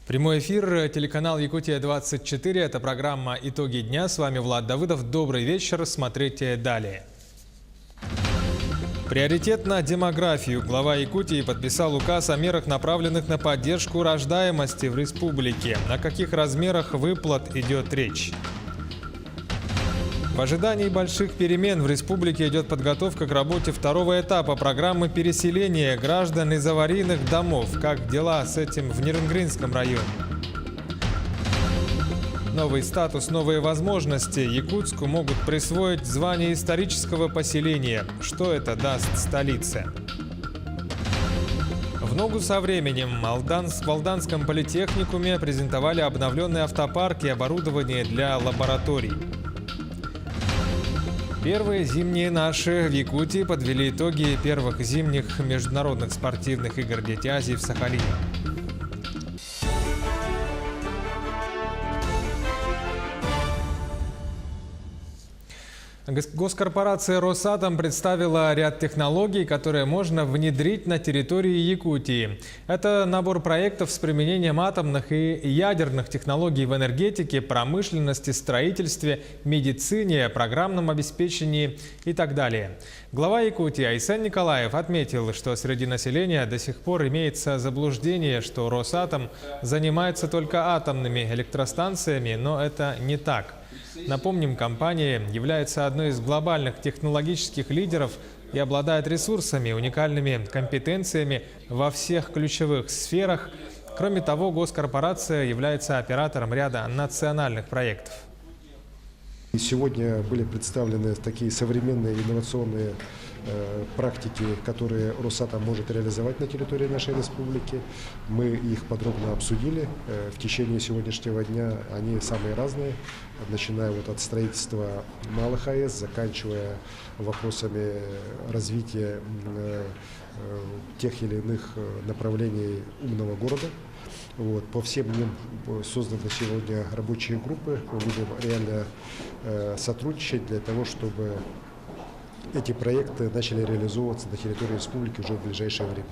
Прямой эфир, телеканал Якутия-24. Это программа «Итоги дня». С вами Влад Давыдов. Добрый вечер. Смотрите далее. Приоритет на демографию. Глава Якутии подписал указ о мерах, направленных на поддержку рождаемости в республике. О каких размерах выплат идет речь? В ожидании больших перемен в республике идет подготовка к работе второго этапа программы переселения граждан из аварийных домов. Как дела с этим в Ниренгринском районе? Новый статус, новые возможности. Якутску могут присвоить звание исторического поселения. Что это даст столице? В ногу со временем в Алданском политехникуме презентовали обновленные автопарки и оборудование для лабораторий. Первые зимние наши в Якутии подвели итоги первых зимних международных спортивных игр «Дети Азии» в Сахалине. Госкорпорация «Росатом» представила ряд технологий, которые можно внедрить на территории Якутии. Это набор проектов с применением атомных и ядерных технологий в энергетике, промышленности, строительстве, медицине, программном обеспечении и так далее. Глава Якутии Айсен Николаев отметил, что среди населения до сих пор имеется заблуждение, что «Росатом» занимается только атомными электростанциями, но это не так. Напомним, компания является одной из глобальных технологических лидеров и обладает ресурсами, уникальными компетенциями во всех ключевых сферах. Кроме того, госкорпорация является оператором ряда национальных проектов. Сегодня были представлены такие современные инновационные практики, которые Росатом может реализовать на территории нашей республики. Мы их подробно обсудили. В течение сегодняшнего дня они самые разные, начиная от строительства малых АЭС, заканчивая вопросами развития тех или иных направлений умного города. По всем ним созданы сегодня рабочие группы. Мы будем реально сотрудничать для того, чтобы эти проекты начали реализовываться на территории республики уже в ближайшее время.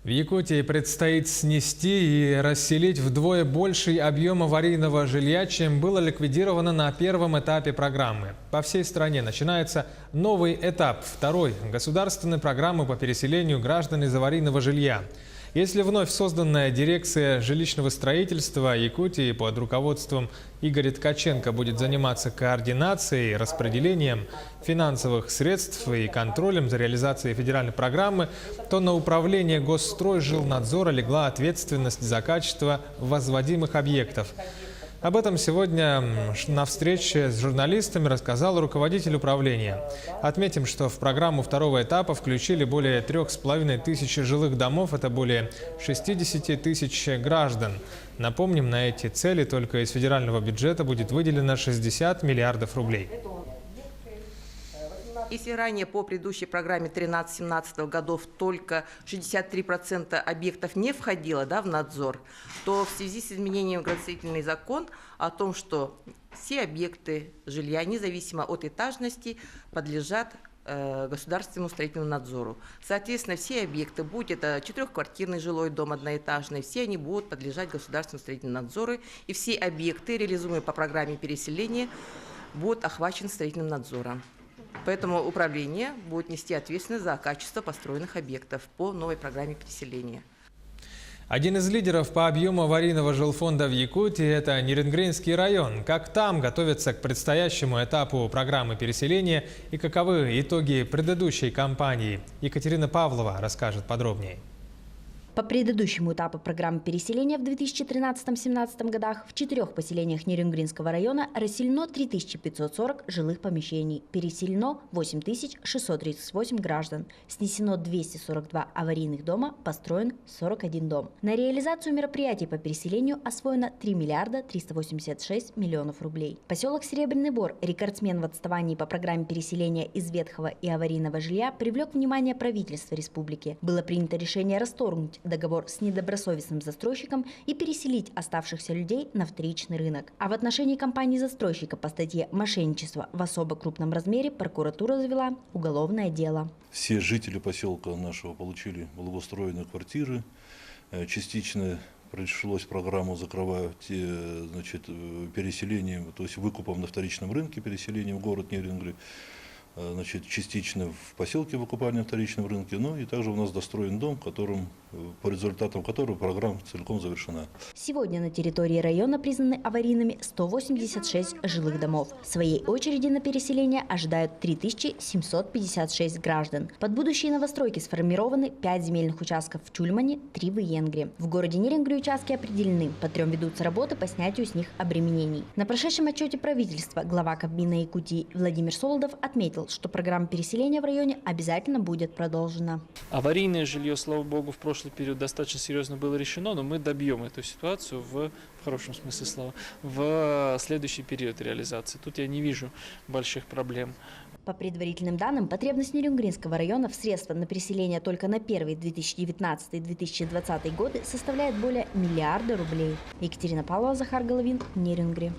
В Якутии предстоит снести и расселить вдвое больший объем аварийного жилья, чем было ликвидировано на первом этапе программы. По всей стране начинается новый этап, второй государственной программы по переселению граждан из аварийного жилья. Если вновь созданная дирекция жилищного строительства Якутии под руководством Игоря Ткаченко будет заниматься координацией, распределением финансовых средств и контролем за реализацией федеральной программы, то на управление Госстройжилнадзора легла ответственность за качество возводимых объектов. Об этом сегодня на встрече с журналистами рассказал руководитель управления. Отметим, что в программу второго этапа включили более 3500 жилых домов, это более 60 тысяч граждан. Напомним, на эти цели только из федерального бюджета будет выделено 60 миллиардов рублей. Если ранее по предыдущей программе 13-17 годов только 63% объектов не входило в надзор, то в связи с изменением градостроительный закон о том, что все объекты жилья, независимо от этажности, подлежат государственному строительному надзору. Соответственно, все объекты, будь это четырехквартирный жилой дом одноэтажный, все они будут подлежать государственному строительному надзору, и все объекты, реализуемые по программе переселения, будут охвачены строительным надзором. Поэтому управление будет нести ответственность за качество построенных объектов по новой программе переселения. Один из лидеров по объему аварийного жилфонда в Якутии – это Ниренгринский район. Как там готовятся к предстоящему этапу программы переселения и каковы итоги предыдущей кампании? Екатерина Павлова расскажет подробнее. По предыдущему этапу программы переселения в 2013-2017 годах в 4 поселениях Ниренгринского района расселено 3540 жилых помещений, переселено 8638 граждан, снесено 242 аварийных дома, построен 41 дом. На реализацию мероприятий по переселению освоено 3 миллиарда 386 миллионов рублей. Поселок Серебряный Бор, рекордсмен в отставании по программе переселения из ветхого и аварийного жилья, привлек внимание правительства республики. Было принято решение расторгнуть договор с недобросовестным застройщиком и переселить оставшихся людей на вторичный рынок. А в отношении компании-застройщика по статье «Мошенничество в особо крупном размере» прокуратура завела уголовное дело. Все жители поселка нашего получили благоустроенные квартиры, частично пришлось программу закрывать значит, переселением, то есть выкупом на вторичном рынке, переселением в город Нерюнгри, значит, частично в поселке выкупали на вторичном рынке, ну и также у нас достроен дом, по результатам которого программа целиком завершена. Сегодня на территории района признаны аварийными 186 жилых домов. В своей очереди на переселение ожидают 3756 граждан. Под будущие новостройки сформированы 5 земельных участков в Чульмане, 3 в Иенгре. В городе Нерюнгри участки определены, по 3 ведутся работы по снятию с них обременений. На прошедшем отчете правительства глава Кабмина Якутии Владимир Солодов отметил, что программа переселения в районе обязательно будет продолжена. Аварийное жилье, слава богу, в прошлый период достаточно серьезно было решено, но мы добьем эту ситуацию в хорошем смысле слова, в следующий период реализации. Тут я не вижу больших проблем. По предварительным данным, потребность Нерюнгринского района в средства на переселение только на первые 2019-2020 годы составляет более миллиарда рублей. Екатерина Павлова, Захар Головин, Нерюнгри.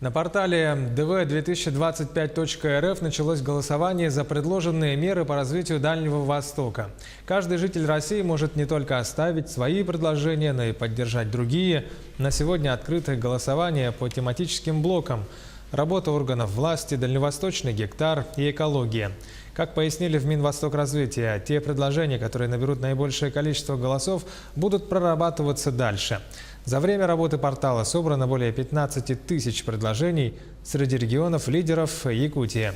На портале dv2025.rf началось голосование за предложенные меры по развитию Дальнего Востока. Каждый житель России может не только оставить свои предложения, но и поддержать другие. На сегодня открыто голосование по тематическим блокам: работа органов власти, дальневосточный гектар и экология. Как пояснили в Минвостокразвития, те предложения, которые наберут наибольшее количество голосов, будут прорабатываться дальше. За время работы портала собрано более 15 тысяч предложений среди регионов-лидеров Якутии.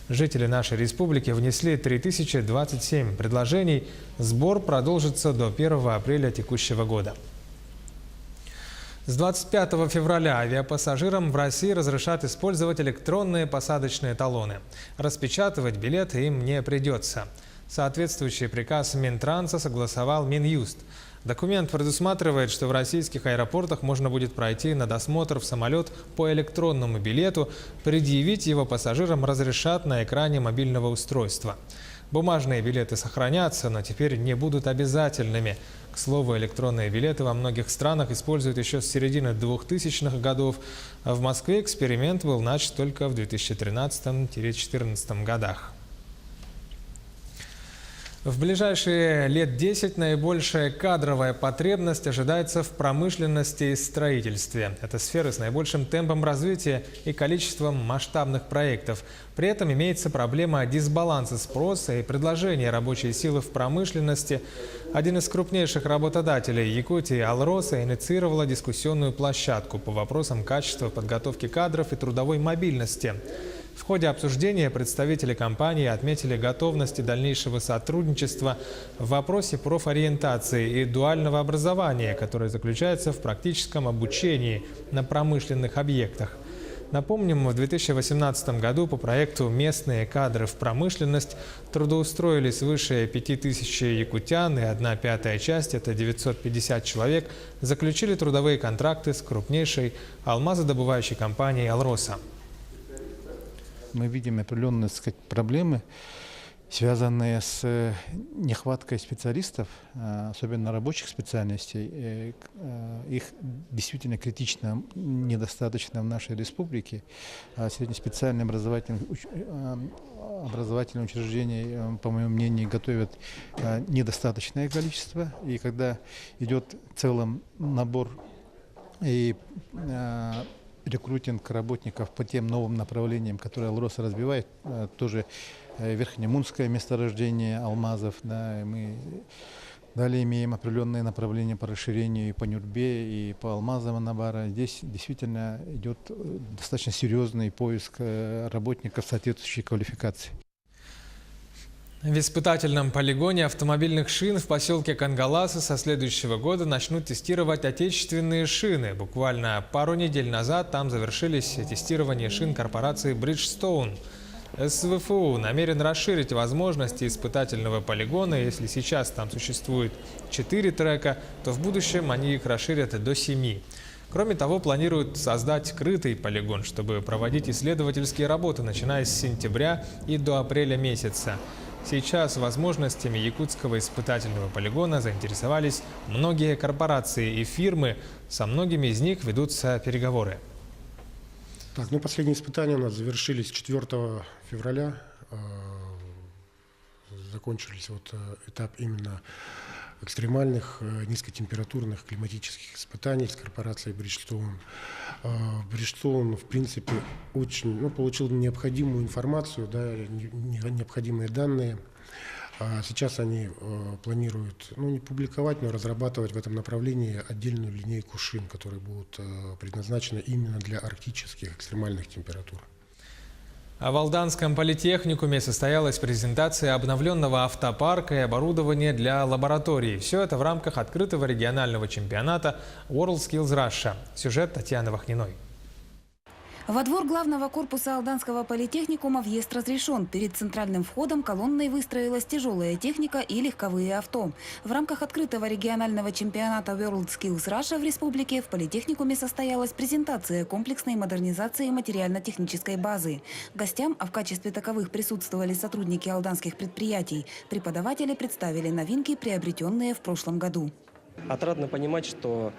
Жители нашей республики внесли 3027 предложений. Сбор продолжится до 1 апреля текущего года. С 25 февраля авиапассажирам в России разрешат использовать электронные посадочные талоны. Распечатывать билеты им не придется. Соответствующий приказ Минтранса согласовал Минюст. Документ предусматривает, что в российских аэропортах можно будет пройти на досмотр в самолет по электронному билету, предъявить его пассажирам разрешат на экране мобильного устройства. Бумажные билеты сохранятся, но теперь не будут обязательными. К слову, электронные билеты во многих странах используют еще с середины 2000-х годов, а в Москве эксперимент был начат только в 2013-2014 годах. В ближайшие лет 10 наибольшая кадровая потребность ожидается в промышленности и строительстве. Это сферы с наибольшим темпом развития и количеством масштабных проектов. При этом имеется проблема дисбаланса спроса и предложения рабочей силы в промышленности. Один из крупнейших работодателей Якутии, Алроса, инициировала дискуссионную площадку по вопросам качества подготовки кадров и трудовой мобильности. В ходе обсуждения представители компании отметили готовность дальнейшего сотрудничества в вопросе профориентации и дуального образования, которое заключается в практическом обучении на промышленных объектах. Напомним, в 2018 году по проекту «Местные кадры в промышленность» трудоустроили свыше 5000 якутян, и 1/5 часть, это 950 человек, заключили трудовые контракты с крупнейшей алмазодобывающей компанией «Алроса». Мы видим определенные, так сказать, проблемы, связанные с нехваткой специалистов, особенно рабочих специальностей. Их действительно критично недостаточно в нашей республике. Среднеспециальные образовательные учреждения, по моему мнению, готовят недостаточное количество. И когда идет в целом набор и рекрутинг работников по тем новым направлениям, которые Алроса разбивает, тоже верхнемунское месторождение алмазов, да, мы далее имеем определенные направления по расширению и по Нюрбе, и по алмазам Анабара. Здесь действительно идет достаточно серьезный поиск работников соответствующей квалификации. В испытательном полигоне автомобильных шин в поселке Кангаласы со следующего года начнут тестировать отечественные шины. Буквально пару недель назад там завершились тестирование шин корпорации Bridgestone. СВФУ намерен расширить возможности испытательного полигона. Если сейчас там существует 4 трека, то в будущем они их расширят до 7. Кроме того, планируют создать крытый полигон, чтобы проводить исследовательские работы, начиная с сентября и до апреля месяца. Сейчас возможностями якутского испытательного полигона заинтересовались многие корпорации и фирмы. Со многими из них ведутся переговоры. Так, последние испытания у нас завершились 4 февраля. Закончились этап именно экстремальных низкотемпературных климатических испытаний с корпорацией Bridgestone. Bridgestone, в принципе, получил необходимую информацию, да, необходимые данные. Сейчас они планируют, не публиковать, но разрабатывать в этом направлении отдельную линейку шин, которые будут предназначены именно для арктических экстремальных температур. А в Алданском политехникуме состоялась презентация обновленного автопарка и оборудования для лабораторий. Все это в рамках открытого регионального чемпионата WorldSkills Russia. Сюжет Татьяны Вахниной. Во двор главного корпуса Алданского политехникума въезд разрешен. Перед центральным входом колонной выстроилась тяжелая техника и легковые авто. В рамках открытого регионального чемпионата WorldSkills Russia в республике в политехникуме состоялась презентация комплексной модернизации материально-технической базы. Гостям, а в качестве таковых присутствовали сотрудники алданских предприятий, преподаватели представили новинки, приобретенные в прошлом году. Отрадно понимать, что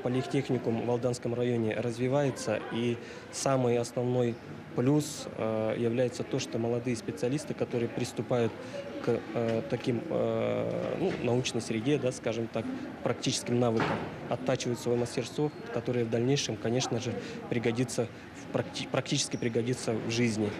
политехникум в Алданском районе развивается, и самый основной плюс является то, что молодые специалисты, которые приступают к таким научной среде, да, скажем так, практическим навыкам, оттачивают свое мастерство, которое в дальнейшем, конечно же, практически пригодится в жизни.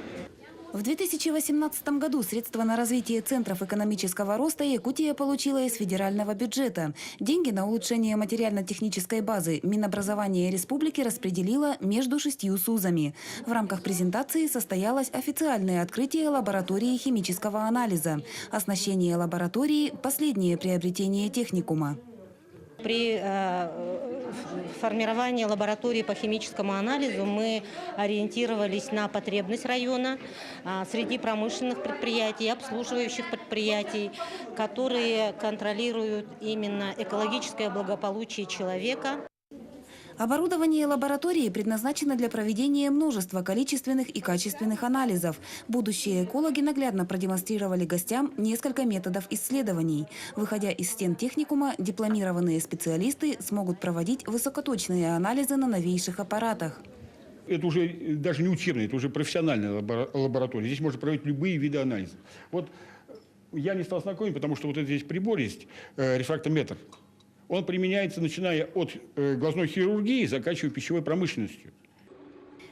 В 2018 году средства на развитие центров экономического роста Якутия получила из федерального бюджета. Деньги на улучшение материально-технической базы Минобразование республики распределило между 6 СУЗами. В рамках презентации состоялось официальное открытие лаборатории химического анализа. Оснащение лаборатории – последнее приобретение техникума. При формировании лаборатории по химическому анализу мы ориентировались на потребность района среди промышленных предприятий, обслуживающих предприятий, которые контролируют именно экологическое благополучие человека. Оборудование лаборатории предназначено для проведения множества количественных и качественных анализов. Будущие экологи наглядно продемонстрировали гостям несколько методов исследований. Выходя из стен техникума, дипломированные специалисты смогут проводить высокоточные анализы на новейших аппаратах. Это уже даже не учебная, это уже профессиональная лаборатория. Здесь можно проводить любые виды анализов. Вот я не стал знакомить, потому что вот здесь прибор есть, рефрактометр. Он применяется, начиная от глазной хирургии, заканчивая пищевой промышленностью.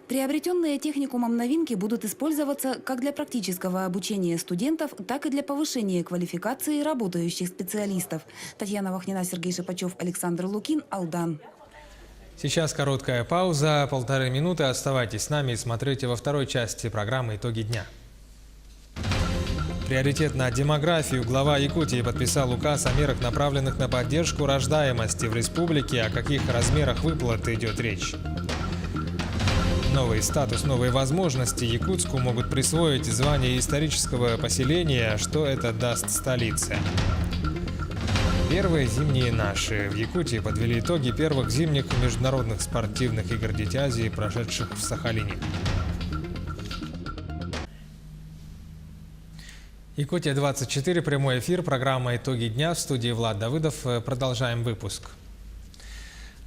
Приобретенные техникумом новинки будут использоваться как для практического обучения студентов, так и для повышения квалификации работающих специалистов. Татьяна Вахнина, Сергей Шипачев, Александр Лукин, Алдан. Сейчас короткая пауза, 1,5 минуты. Оставайтесь с нами и смотрите во второй части программы «Итоги дня». Приоритет на демографию. Глава Якутии подписал указ о мерах, направленных на поддержку рождаемости в республике. О каких размерах выплат идет речь? Новый статус, новые возможности. Якутску могут присвоить звание исторического поселения. Что это даст столице? Первые зимние наши. В Якутии подвели итоги первых зимних международных спортивных игр Дети Азии, прошедших в Сахалине. Якутия-24, прямой эфир, программа «Итоги дня», в студии Влад Давыдов. Продолжаем выпуск.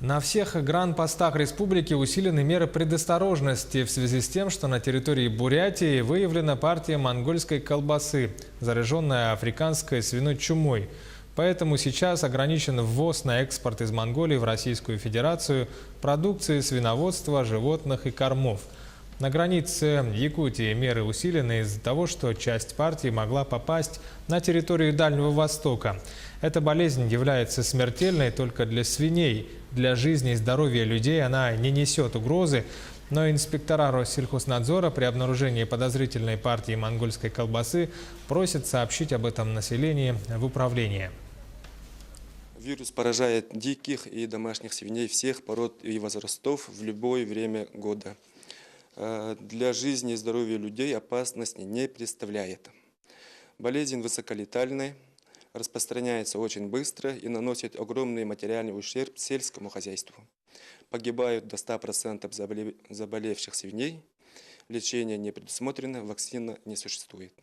На всех гран-постах республики усилены меры предосторожности в связи с тем, что на территории Бурятии выявлена партия монгольской колбасы, зараженная африканской свиной чумой. Поэтому сейчас ограничен ввоз на экспорт из Монголии в Российскую Федерацию продукции свиноводства, животных и кормов. На границе Якутии меры усилены из-за того, что часть партии могла попасть на территорию Дальнего Востока. Эта болезнь является смертельной только для свиней. Для жизни и здоровья людей она не несет угрозы, но инспектора Россельхознадзора при обнаружении подозрительной партии монгольской колбасы просят сообщить об этом населению в управление. Вирус поражает диких и домашних свиней всех пород и возрастов в любое время года. Для жизни и здоровья людей опасности не представляет. Болезнь высоколетальная, распространяется очень быстро и наносит огромный материальный ущерб сельскому хозяйству. Погибают до 100% заболевших свиней. Лечение не предусмотрено, вакцина не существует.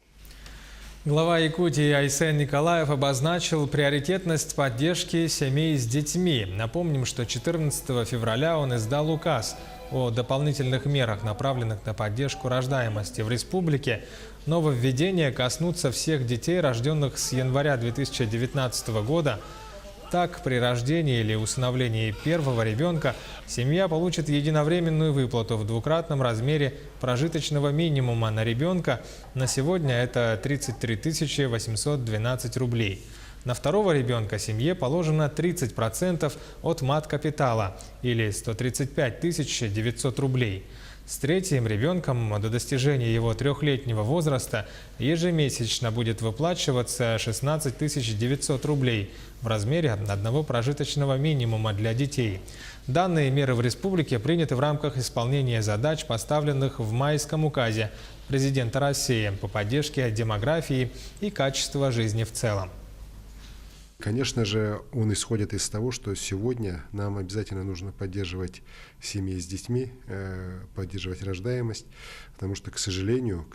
Глава Якутии Айсен Николаев обозначил приоритетность поддержки семей с детьми. Напомним, что 14 февраля он издал указ о дополнительных мерах, направленных на поддержку рождаемости в республике. Нововведения коснутся всех детей, рожденных с января 2019 года Так, при рождении или усыновлении первого ребенка семья получит единовременную выплату в двукратном размере прожиточного минимума на ребенка. На сегодня это 33 812 рублей. На второго ребенка семье положено 30% от мат-капитала или 135 900 рублей. С третьим ребенком до достижения его трехлетнего возраста ежемесячно будет выплачиваться 16 900 рублей в размере одного прожиточного минимума для детей. Данные меры в республике приняты в рамках исполнения задач, поставленных в Майском указе президента России по поддержке демографии и качества жизни в целом. Конечно же, он исходит из того, что сегодня нам обязательно нужно поддерживать семьи с детьми, поддерживать рождаемость, потому что, к сожалению,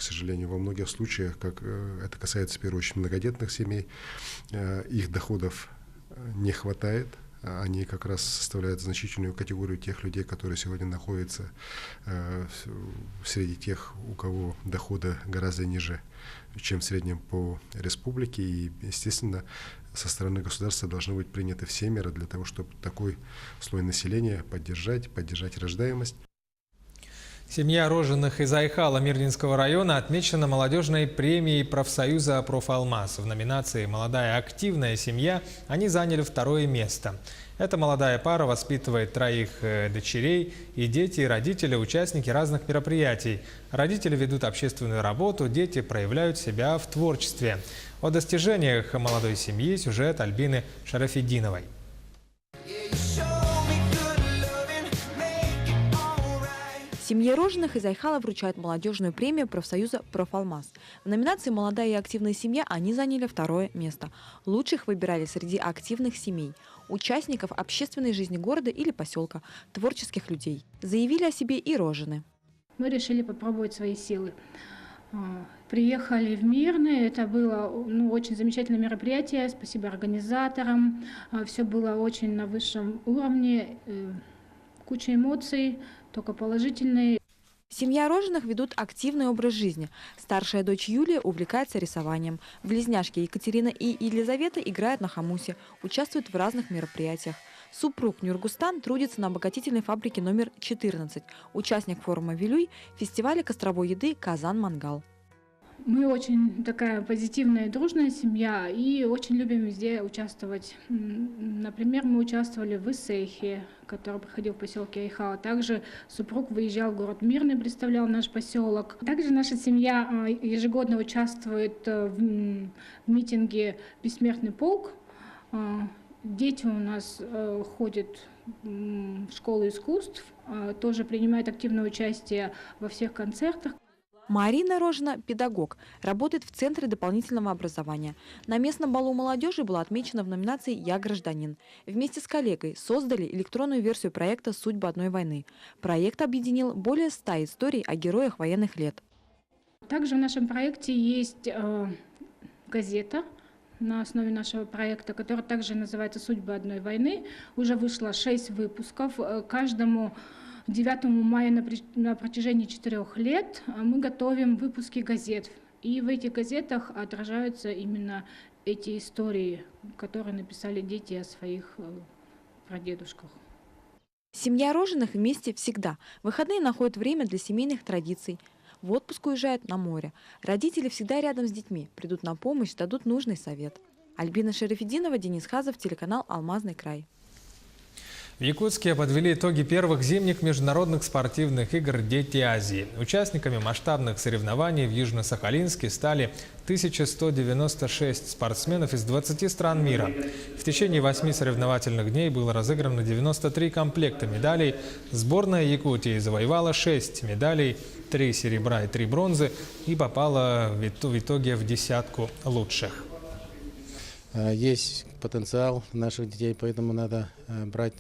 во многих случаях, как это касается в первую очередь многодетных семей, их доходов не хватает. Они как раз составляют значительную категорию тех людей, которые сегодня находятся среди тех, у кого доходы гораздо ниже, чем в среднем по республике. И, естественно, со стороны государства должны быть приняты все меры для того, чтобы такой слой населения поддержать рождаемость. Семья роженых из Айхала Мирнинского района отмечена молодежной премией профсоюза «Профалмаз». В номинации «Молодая активная семья» они заняли второе место. Эта молодая пара воспитывает 3 дочерей, и дети и родители – участники разных мероприятий. Родители ведут общественную работу, дети проявляют себя в творчестве. О достижениях молодой семьи сюжет Альбины Шарафидиновой. Семье роженых из Айхала вручают молодежную премию профсоюза «Профалмаз». В номинации «Молодая и активная семья» они заняли второе место. Лучших выбирали среди активных семей, участников общественной жизни города или поселка, творческих людей. Заявили о себе и роженые. Мы решили попробовать свои силы. Приехали в Мирный, это было очень замечательное мероприятие, спасибо организаторам, все было очень на высшем уровне, куча эмоций, только положительные. Семья роженых ведут активный образ жизни. Старшая дочь Юлия увлекается рисованием. Близняшки Екатерина и Елизавета играют на хамусе, участвуют в разных мероприятиях. Супруг Нюргустан трудится на обогатительной фабрике номер 14, участник форума «Вилюй», фестиваля костровой еды «Казан-Мангал». Мы очень такая позитивная и дружная семья и очень любим везде участвовать. Например, мы участвовали в Исехе, который проходил в поселке Айхала. Также супруг выезжал в город Мирный, представлял наш поселок. Также наша семья ежегодно участвует в митинге «Бессмертный полк». Дети у нас ходят в школу искусств, тоже принимают активное участие во всех концертах. Марина Рожина – педагог, работает в Центре дополнительного образования. На местном балу молодежи была отмечена в номинации «Я гражданин». Вместе с коллегой создали электронную версию проекта «Судьба одной войны». Проект объединил более 100 историй о героях военных лет. Также в нашем проекте есть газета на основе нашего проекта, которая также называется «Судьба одной войны». Уже вышло 6 выпусков. Каждому 9 мая на протяжении 4 лет мы готовим выпуски газет. И в этих газетах отражаются именно эти истории, которые написали дети о своих прадедушках. Семья роженых вместе всегда. В выходные находят время для семейных традиций. В отпуск уезжают на море. Родители всегда рядом с детьми, придут на помощь, дадут нужный совет. Альбина Шарафидинова, Денис Хазов, телеканал «Алмазный край». В Якутске подвели итоги первых зимних международных спортивных игр «Дети Азии». Участниками масштабных соревнований в Южно-Сахалинске стали 1196 спортсменов из 20 стран мира. В течение 8 соревновательных дней было разыграно 93 комплекта медалей. Сборная Якутии завоевала 6 медалей, 3 серебра и 3 бронзы и попала в итоге в десятку лучших. Есть потенциал наших детей, поэтому надо брать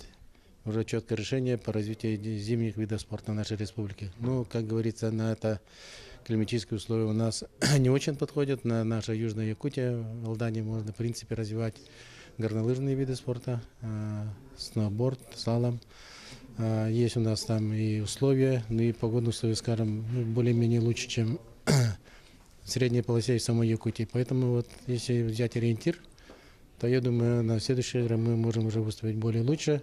уже четкое решение по развитию зимних видов спорта в нашей республике. Ну, как говорится, на это климатические условия у нас не очень подходят. На нашей Южной Якутии, в Алдане, можно, в принципе, развивать горнолыжные виды спорта, сноуборд, слалом. Есть у нас там и условия, ну и погодные условия, скажем, более-менее лучше, чем в средней полосе и самой Якутии. Поэтому вот, если взять ориентир, то я думаю, на следующей игре мы можем уже выступить более лучше.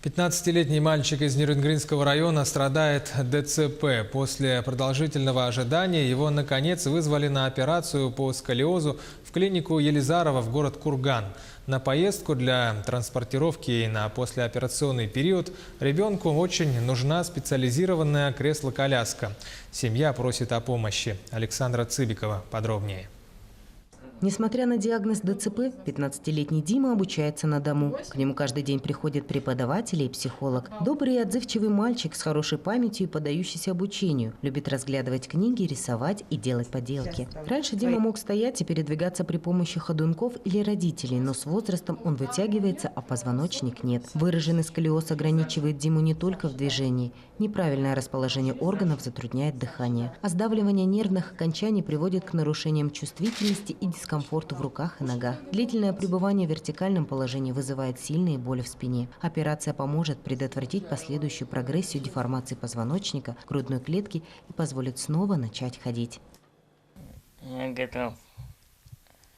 15-летний мальчик из Нерюнгринского района страдает ДЦП. После продолжительного ожидания его, наконец, вызвали на операцию по сколиозу в клинику Елизарова в город Курган. На поездку для транспортировки и на послеоперационный период ребенку очень нужна специализированная кресло-коляска. Семья просит о помощи. Александра Цыбикова подробнее. Несмотря на диагноз ДЦП, 15-летний Дима обучается на дому. К нему каждый день приходят преподаватели и психолог. Добрый и отзывчивый мальчик с хорошей памятью и поддающийся обучению. Любит разглядывать книги, рисовать и делать поделки. Раньше Дима мог стоять и передвигаться при помощи ходунков или родителей, но с возрастом он вытягивается, а позвоночник нет. Выраженный сколиоз ограничивает Диму не только в движении. Неправильное расположение органов затрудняет дыхание. А сдавливание нервных окончаний приводит к нарушениям чувствительности и дискомфорту в руках и ногах. Длительное пребывание в вертикальном положении вызывает сильные боли в спине. Операция поможет предотвратить последующую прогрессию деформации позвоночника, грудной клетки и позволит снова начать ходить. Я готов.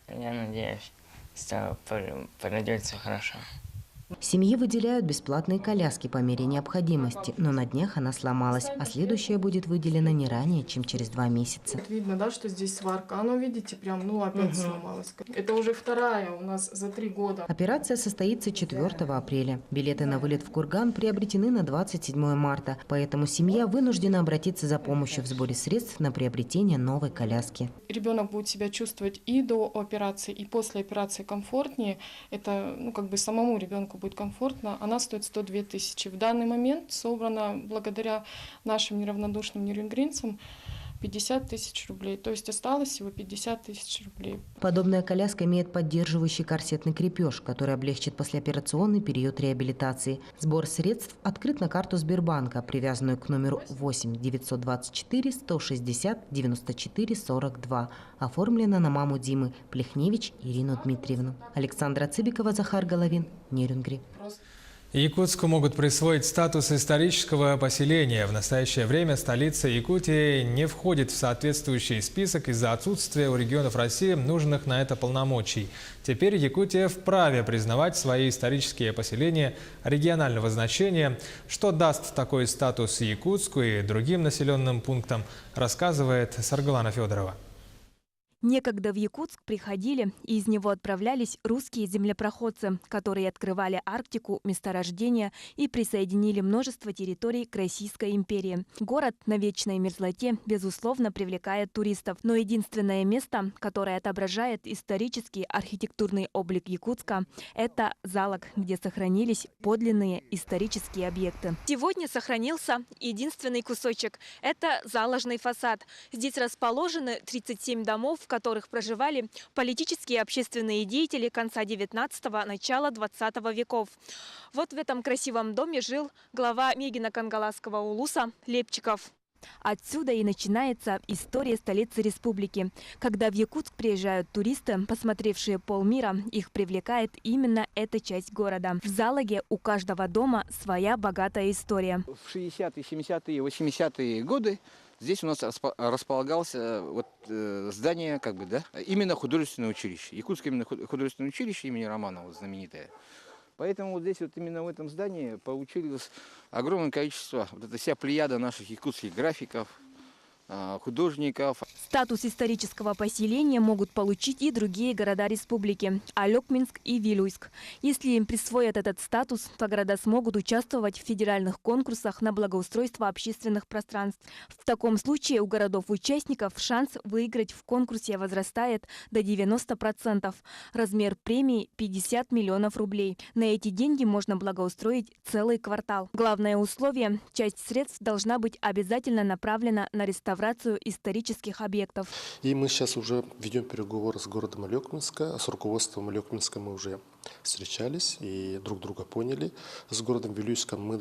Я надеюсь, что пройдет все хорошо. Семье выделяют бесплатные коляски по мере необходимости, но на днях она сломалась, а следующая будет выделена не ранее, чем через 2 месяца. Видно, да, что здесь сварка. Оно, видите, прям, опять сломалось. Это уже вторая у нас за 3 года. Операция состоится 4 апреля. Билеты на вылет в Курган приобретены на 27 марта, поэтому семья вынуждена обратиться за помощью в сборе средств на приобретение новой коляски. Ребенок будет себя чувствовать и до операции, и после операции комфортнее. Это, самому ребенку будет комфортно. Она стоит 102 тысячи. В данный момент собрано благодаря нашим неравнодушным нерюнгринцам 50 тысяч рублей. То есть осталось всего 50 тысяч рублей. Подобная коляска имеет поддерживающий корсетный крепеж, который облегчит послеоперационный период реабилитации. Сбор средств открыт на карту Сбербанка, привязанную к номеру 8 924 160 94 42. Оформлена на маму Димы Плехневич Ирину Дмитриевну. Александра Цыбикова, Захар Головин, Нерюнгри. Якутску могут присвоить статус исторического поселения. В настоящее время столица Якутии не входит в соответствующий список из-за отсутствия у регионов России нужных на это полномочий. Теперь Якутия вправе признавать свои исторические поселения регионального значения. Что даст такой статус Якутску и другим населенным пунктам, рассказывает Саргалана Федорова. Некогда в Якутск приходили и из него отправлялись русские землепроходцы, которые открывали Арктику, месторождения и присоединили множество территорий к Российской империи. Город на вечной мерзлоте, безусловно, привлекает туристов. Но единственное место, которое отображает исторический архитектурный облик Якутска, это Залог, где сохранились подлинные исторические объекты. Сегодня сохранился единственный кусочек. Это заложный фасад. Здесь расположены 37 домов, в которых проживали политические и общественные деятели конца 19-го, начала 20 веков. Вот в этом красивом доме жил глава Мегино-Кангаласского улуса Лепчиков. Отсюда и начинается история столицы республики. Когда в Якутск приезжают туристы, посмотревшие полмира, их привлекает именно эта часть города. В Залоге у каждого дома своя богатая история. В 60-е, 70-е, 80-е годы здесь у нас располагалось здание, именно художественное училище. Якутское именно художественное училище имени Романова, знаменитое. Поэтому вот здесь именно в этом здании получилось огромное количество, эта вся плеяда наших якутских графиков, художников. Статус исторического поселения могут получить и другие города республики – Алекминск и Вилюйск. Если им присвоят этот статус, то города смогут участвовать в федеральных конкурсах на благоустройство общественных пространств. В таком случае у городов-участников шанс выиграть в конкурсе возрастает до 90%. Размер премии – 50 миллионов рублей. На эти деньги можно благоустроить целый квартал. Главное условие – часть средств должна быть обязательно направлена на реставрацию исторических объектов. И мы сейчас уже ведем переговоры с городом Алекминска, с руководством Алекминска мы уже встречались и друг друга поняли. С городом Вилюйском мы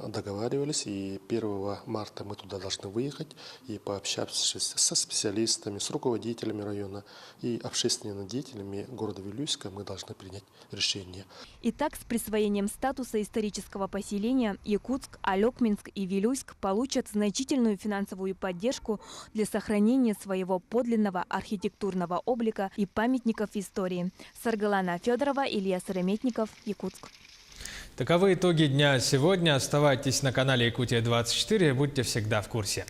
договаривались, и 1 марта мы туда должны выехать и пообщавшись со специалистами, с руководителями района и общественными деятелями города Вилюйска мы должны принять решение. Итак, с присвоением статуса исторического поселения Якутск, Алекминск и Вилюйск получат значительную финансовую поддержку для сохранения своего подлинного архитектурного облика и памятников истории. Саргалана Федорова, Илья Сырометников, Якутск. Таковы итоги дня сегодня. Оставайтесь на канале Якутия-24, будьте всегда в курсе.